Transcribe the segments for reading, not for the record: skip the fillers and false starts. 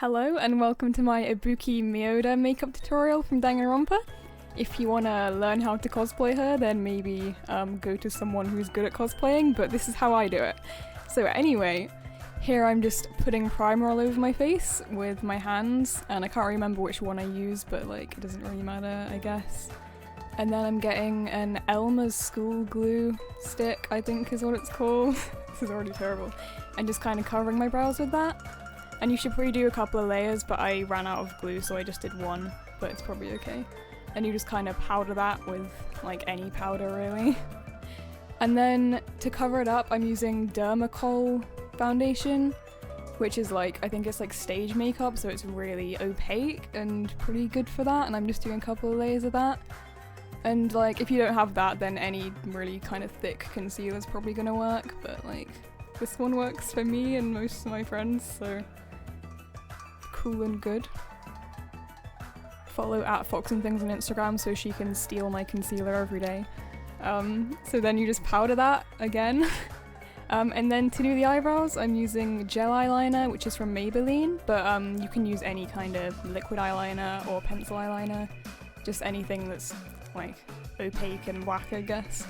Hello and welcome to my Ibuki Mioda makeup tutorial from Danganronpa. If you want to learn how to cosplay her, then maybe go to someone who's good at cosplaying, but this is how I do it. So anyway, here I'm just putting primer all over my face with my hands, and I can't remember which one I use, but like it doesn't really matter, I guess. And then I'm getting an Elmers school glue stick, I think is what it's called. This is already terrible. And just kind of covering my brows with that. And you should probably do a couple of layers, but I ran out of glue, so I just did one, but it's probably okay. And you just kind of powder that with like any powder really. And then to cover it up, I'm using Dermacol foundation, which is like, I think it's like stage makeup, so it's really opaque and pretty good for that, and I'm just doing a couple of layers of that. And like, if you don't have that, then any really kind of thick concealer is probably gonna work, but like, this one works for me and most of my friends, so cool and good. Follow @FoxandThings on Instagram so she can steal my concealer every day. So then you just powder that again. And then to do the eyebrows, I'm using gel eyeliner, which is from Maybelline, but you can use any kind of liquid eyeliner or pencil eyeliner, just anything that's like opaque and whack, I guess.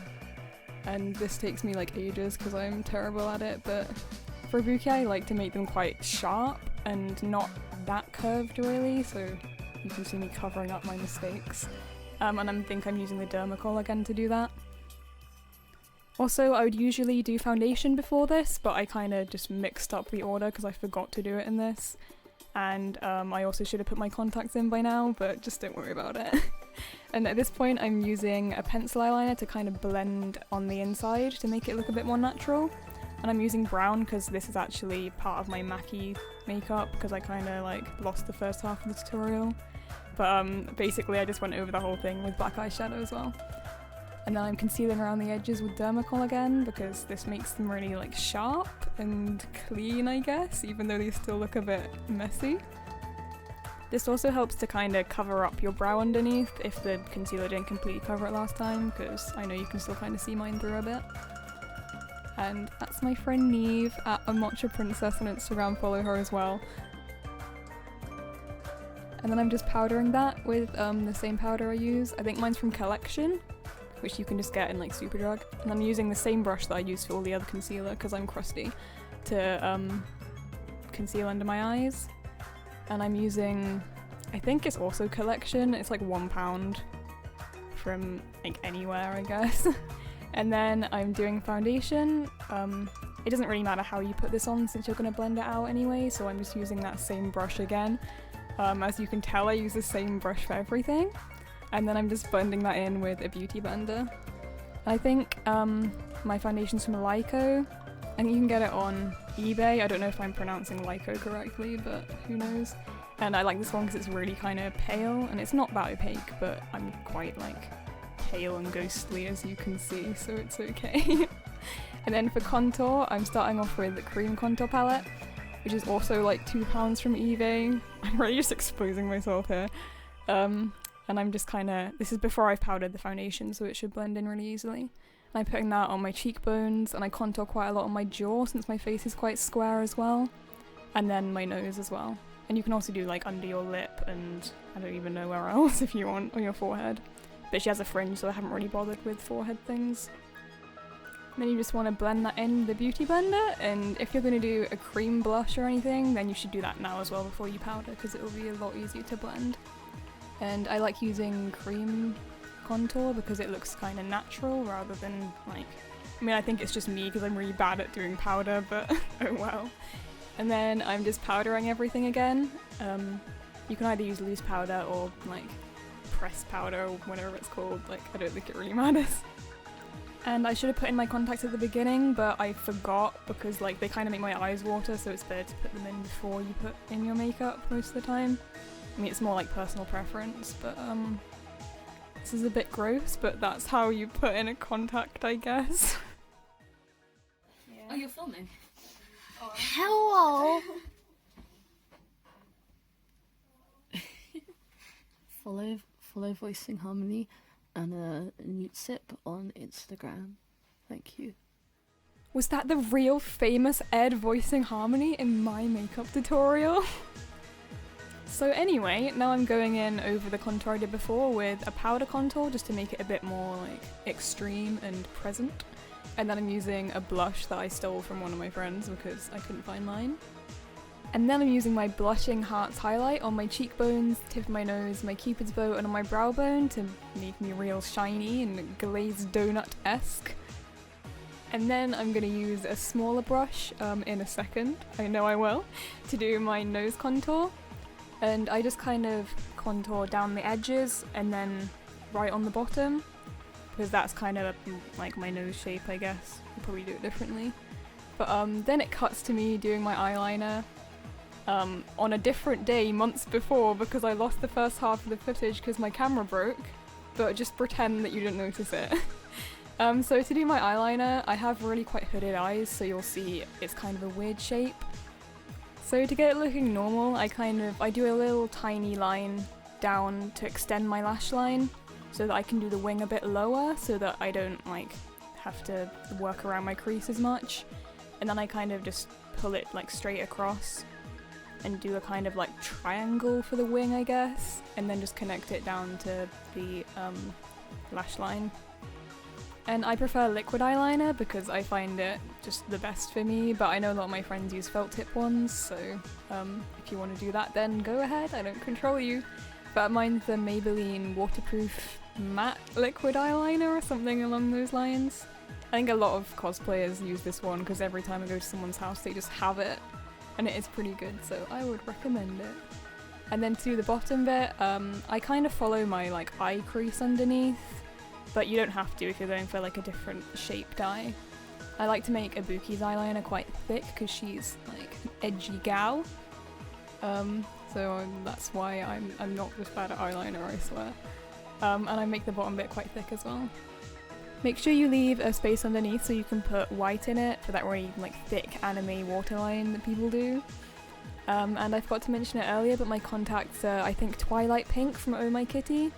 And this takes me like ages because I'm terrible at it, but for Ibuki I like to make them quite sharp and not that curved really, so you can see me covering up my mistakes. And I think I'm using the Dermacol again to do that. Also, I would usually do foundation before this, but I kind of just mixed up the order because I forgot to do it in this. And I also should have put my contacts in by now, but just don't worry about it. And at this point I'm using a pencil eyeliner to kind of blend on the inside to make it look a bit more natural. And I'm using brown because this is actually part of my Maki makeup because I kind of like lost the first half of the tutorial. But basically I just went over the whole thing with black eyeshadow as well. And then I'm concealing around the edges with Dermacol again because this makes them really like sharp and clean, I guess, even though they still look a bit messy. This also helps to kind of cover up your brow underneath if the concealer didn't completely cover it last time, because I know you can still kind of see mine through a bit. And that's my friend Neve at @amatchaprincess on Instagram, follow her as well. And then I'm just powdering that with the same powder I use. I think mine's from Collection, which you can just get in like Superdrug. And I'm using the same brush that I used for all the other concealer because I'm crusty, to conceal under my eyes. And I'm using, I think it's also Collection, it's like £1 from like anywhere, I guess. And then I'm doing foundation. It doesn't really matter how you put this on since you're going to blend it out anyway, so I'm just using that same brush again. As you can tell, I use the same brush for everything. And then I'm just blending that in with a beauty blender. I think my foundation's from LAIKOU. I think you can get it on eBay. I don't know if I'm pronouncing LAIKOU correctly, but who knows. And I like this one because it's really kind of pale, and it's not that opaque, but I'm quite like pale and ghostly as you can see, so it's okay. And then for contour, I'm starting off with the cream contour palette, which is also like £2 from eBay. I'm really just exposing myself here. And I'm just kind of, this is before I've powdered the foundation, so it should blend in really easily. And I'm putting that on my cheekbones, and I contour quite a lot on my jaw since my face is quite square as well. And then my nose as well. And you can also do like under your lip and I don't even know where else if you want, on your forehead. But she has a fringe, so I haven't really bothered with forehead things. And then you just want to blend that in the beauty blender, and if you're going to do a cream blush or anything, then you should do that now as well before you powder, because it will be a lot easier to blend. And I like using cream contour because it looks kind of natural rather than like, I mean I think it's just me because I'm really bad at doing powder, but oh well. And then I'm just powdering everything again. You can either use loose powder or like pressed powder or whatever it's called, like I don't think it really matters. And I should have put in my contacts at the beginning, but I forgot because like they kind of make my eyes water, so it's better to put them in before you put in your makeup most of the time. I mean, it's more like personal preference, but this is a bit gross, but that's how you put in a contact, I guess. Yeah. Oh, you're filming? Oh. Hello! follow Voicing Harmony and a Newt Sip on Instagram. Thank you. Was that the real famous Ed voicing Harmony in my makeup tutorial? So anyway, now I'm going in over the contour I did before with a powder contour just to make it a bit more like extreme and present. And then I'm using a blush that I stole from one of my friends because I couldn't find mine. And then I'm using my Blushing Hearts highlight on my cheekbones, tip of my nose, my cupid's bow, and on my brow bone to make me real shiny and glazed donut-esque. And then I'm going to use a smaller brush in a second, I know I will, to do my nose contour. And I just kind of contour down the edges and then right on the bottom, because that's kind of like my nose shape, I guess. I'll probably do it differently. But then it cuts to me doing my eyeliner on a different day months before because I lost the first half of the footage because my camera broke, but just pretend that you didn't notice it. So to do my eyeliner, I have really quite hooded eyes, so you'll see it's kind of a weird shape. So to get it looking normal, I do a little tiny line down to extend my lash line so that I can do the wing a bit lower so that I don't like have to work around my crease as much. And then I kind of just pull it like straight across and do a kind of like triangle for the wing, I guess, and then just connect it down to the lash line. And I prefer liquid eyeliner because I find it just the best for me, but I know a lot of my friends use felt tip ones, so if you want to do that then go ahead, I don't control you. But mine's the Maybelline waterproof matte liquid eyeliner or something along those lines. I think a lot of cosplayers use this one because every time I go to someone's house they just have it, and it is pretty good, so I would recommend it. And then to the bottom bit, I kind of follow my like eye crease underneath, but you don't have to if you're going for like a different shaped eye. I like to make Ibuki's eyeliner quite thick because she's like an edgy gal, so that's why I'm not just bad at eyeliner, I swear. And I make the bottom bit quite thick as well. Make sure you leave a space underneath so you can put white in it for that really like thick anime waterline that people do. And I forgot to mention it earlier, but my contacts are I think Twilight Pink from Oh My Kitty.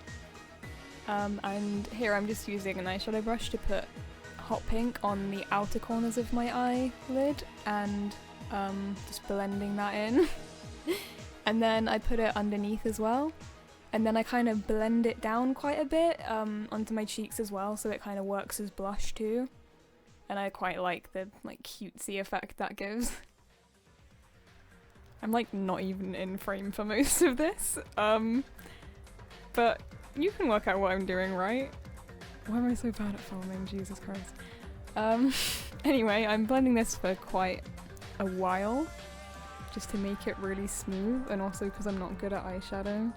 And here I'm just using an eyeshadow brush to put hot pink on the outer corners of my eyelid and just blending that in. And then I put it underneath as well. And then I kind of blend it down quite a bit onto my cheeks as well, so it kind of works as blush too. And I quite like the like cutesy effect that gives. I'm like not even in frame for most of this, but you can work out what I'm doing, right? Why am I so bad at filming? Jesus Christ. Anyway, I'm blending this for quite a while, just to make it really smooth, and also because I'm not good at eyeshadow.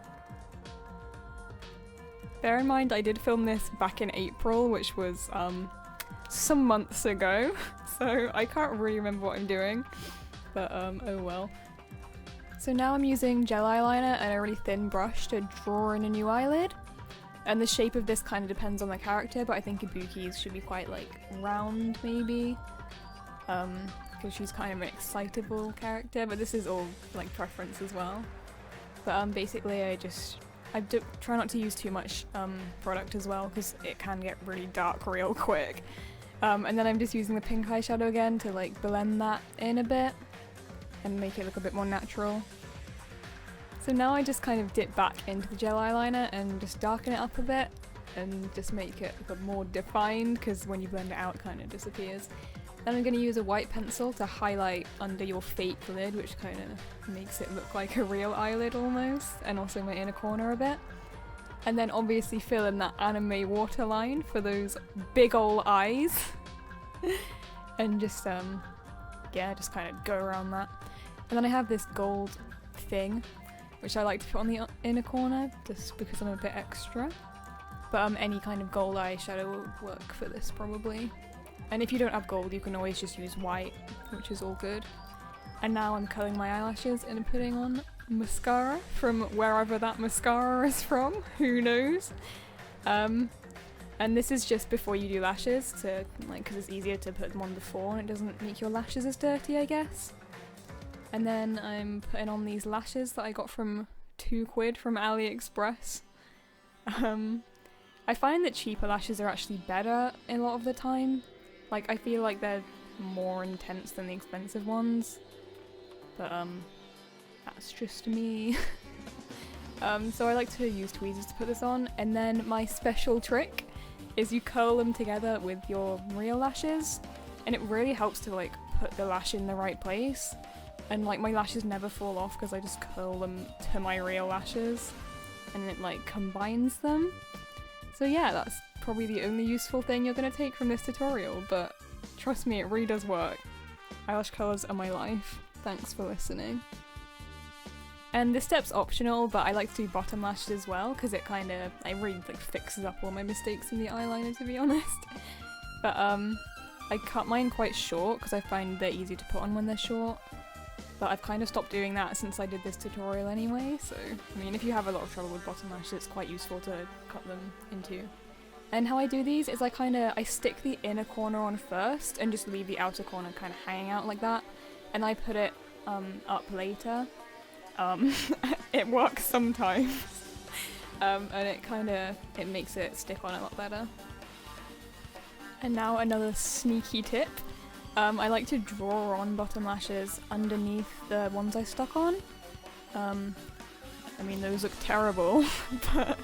Bear in mind I did film this back in April, which was some months ago, so I can't really remember what I'm doing, but oh well. So now I'm using gel eyeliner and a really thin brush to draw in a new eyelid. And the shape of this kind of depends on the character, but I think Ibuki's should be quite like round maybe, because she's kind of an excitable character, but this is all like preference as well. But basically I try not to use too much product as well because it can get really dark real quick. And then I'm just using the pink eyeshadow again to like blend that in a bit and make it look a bit more natural. So now I just kind of dip back into the gel eyeliner and just darken it up a bit and just make it look more defined because when you blend it out it kind of disappears. Then I'm going to use a white pencil to highlight under your fake lid, which kind of makes it look like a real eyelid almost, and also my inner corner a bit. And then obviously fill in that anime waterline for those big ol' eyes. And just, yeah, just kind of go around that. And then I have this gold thing, which I like to put on the inner corner, just because I'm a bit extra. But any kind of gold eyeshadow will work for this probably. And if you don't have gold, you can always just use white, which is all good. And now I'm curling my eyelashes and putting on mascara from wherever that mascara is from, who knows. And this is just before you do lashes, to like, because it's easier to put them on before and it doesn't make your lashes as dirty, I guess. And then I'm putting on these lashes that I got from £2 from AliExpress. I find that cheaper lashes are actually better a lot of the time. Like, I feel like they're more intense than the expensive ones. But, that's just me. So I like to use tweezers to put this on, and then my special trick is you curl them together with your real lashes, and it really helps to like put the lash in the right place, and like my lashes never fall off because I just curl them to my real lashes and it like combines them. So yeah, that's probably the only useful thing you're gonna take from this tutorial, but trust me, it really does work. Eyelash colours are my life. Thanks for listening. And this step's optional, but I like to do bottom lashes as well because it really like fixes up all my mistakes in the eyeliner, to be honest. But I cut mine quite short because I find they're easy to put on when they're short. But I've kind of stopped doing that since I did this tutorial anyway, so I mean if you have a lot of trouble with bottom lashes, it's quite useful to cut them into. And how I do these is I stick the inner corner on first and just leave the outer corner kind of hanging out like that, and I put it up later. It works sometimes, and it makes it stick on a lot better. And now another sneaky tip. I like to draw on bottom lashes underneath the ones I stuck on. I mean those look terrible, but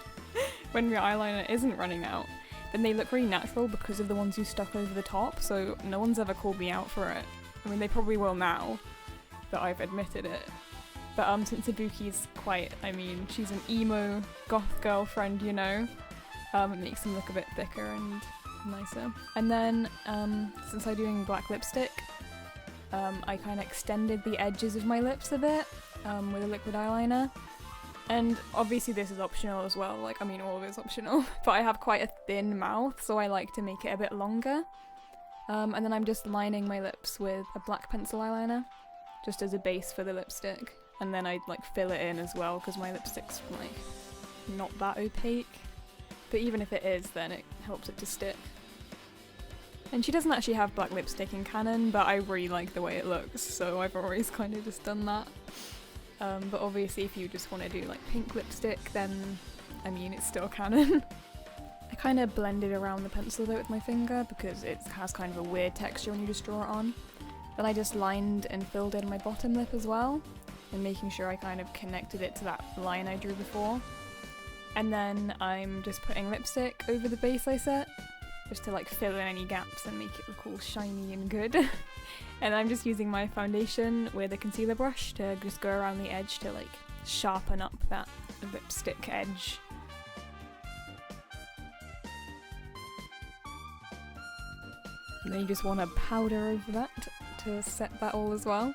when your eyeliner isn't running out, then they look really natural because of the ones you stuck over the top, so no one's ever called me out for it. I mean they probably will now that I've admitted it. But since Ibuki's she's an emo goth girlfriend, you know, it makes them look a bit thicker and nicer. And then since I'm doing black lipstick, I kind of extended the edges of my lips a bit with a liquid eyeliner. And obviously this is optional as well, all of it's optional, but I have quite a thin mouth, so I like to make it a bit longer. And then I'm just lining my lips with a black pencil eyeliner, just as a base for the lipstick. And then I fill it in as well, because my lipstick's not that opaque. But even if it is, then it helps it to stick. And she doesn't actually have black lipstick in canon, but I really like the way it looks, so I've always kind of just done that. But obviously if you just want to do pink lipstick, then it's still canon. I kind of blended around the pencil though with my finger because it has kind of a weird texture when you just draw it on. Then I just lined and filled in my bottom lip as well, and making sure I kind of connected it to that line I drew before. And then I'm just putting lipstick over the base I set, just to fill in any gaps and make it look all shiny and good. And I'm just using my foundation with a concealer brush to just go around the edge to sharpen up that lipstick edge. And then you just want to powder over that to set that all as well.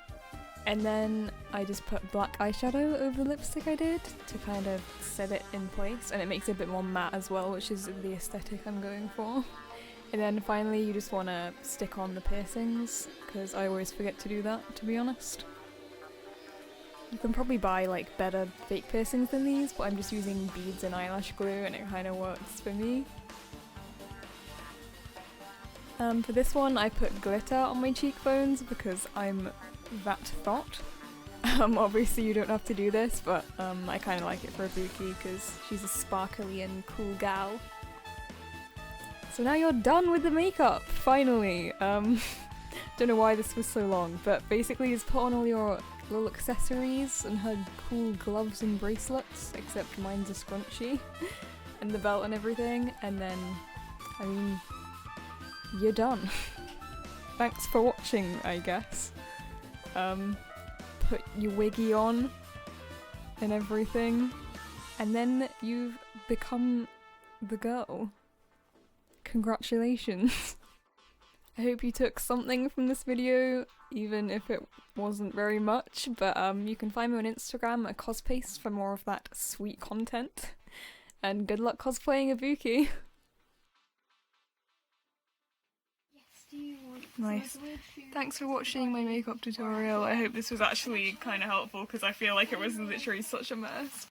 And then I just put black eyeshadow over the lipstick I did to kind of set it in place, and it makes it a bit more matte as well, which is the aesthetic I'm going for. And then finally you just want to stick on the piercings, because I always forget to do that, to be honest. You can probably buy better fake piercings than these, but I'm just using beads and eyelash glue and it kind of works for me. For this one I put glitter on my cheekbones because I'm that thought. Obviously you don't have to do this, but I kind of like it for Ibuki because she's a sparkly and cool gal. So now you're done with the makeup, finally! Don't know why this was so long, but basically just put on all your little accessories and her cool gloves and bracelets, except mine's a scrunchie, and the belt and everything, and then, you're done. Thanks for watching, I guess. Put your wiggy on and everything, and then you've become the girl. Congratulations. I hope you took something from this video, even if it wasn't very much, but you can find me on Instagram at Cospace for more of that sweet content, and good luck cosplaying Ibuki. Nice. Thanks for watching my makeup tutorial. I hope this was actually kind of helpful because I feel like it was literally such a mess.